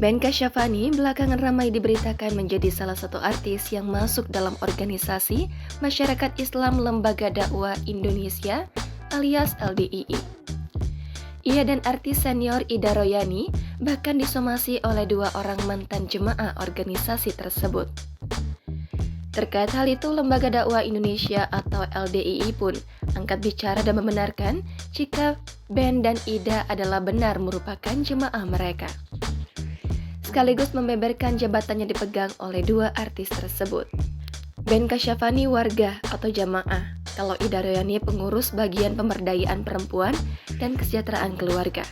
Ben Kasyafani belakangan ramai diberitakan menjadi salah satu artis yang masuk dalam organisasi Masyarakat Islam Lembaga Dakwah Indonesia alias LDII. Ia dan artis senior Ida Royani bahkan disomasi oleh dua orang mantan jemaah organisasi tersebut. Terkait hal itu, Lembaga Dakwah Indonesia atau LDII pun angkat bicara dan membenarkan jika Ben dan Ida adalah benar merupakan jemaah mereka. Sekaligus membeberkan jabatannya dipegang oleh dua artis tersebut. Ben Kasyafani warga atau jamaah, kalau Ida Royani pengurus bagian pemberdayaan perempuan dan kesejahteraan keluarga,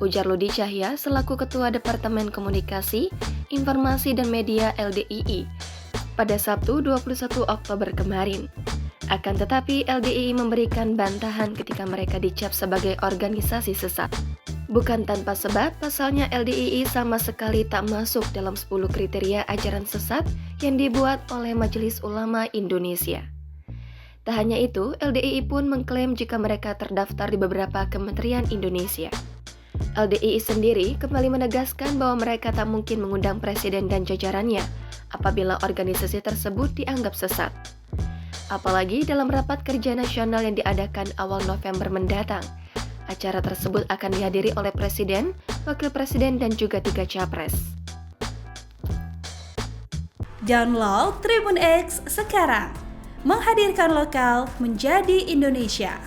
ujar Ludi Cahya selaku Ketua Departemen Komunikasi, Informasi dan Media LDII pada Sabtu 21 Oktober kemarin. Akan tetapi LDII memberikan bantahan ketika mereka dicap sebagai organisasi sesat. Bukan tanpa sebab, pasalnya LDII sama sekali tak masuk dalam 10 kriteria ajaran sesat yang dibuat oleh Majelis Ulama Indonesia. Tak hanya itu, LDII pun mengklaim jika mereka terdaftar di beberapa kementerian Indonesia. LDII sendiri kembali menegaskan bahwa mereka tak mungkin mengundang presiden dan jajarannya apabila organisasi tersebut dianggap sesat. Apalagi dalam rapat kerja nasional yang diadakan awal November mendatang, acara tersebut akan dihadiri oleh Presiden, Wakil Presiden, dan juga 3 capres. Download Tribun X sekarang, menghadirkan lokal menjadi Indonesia.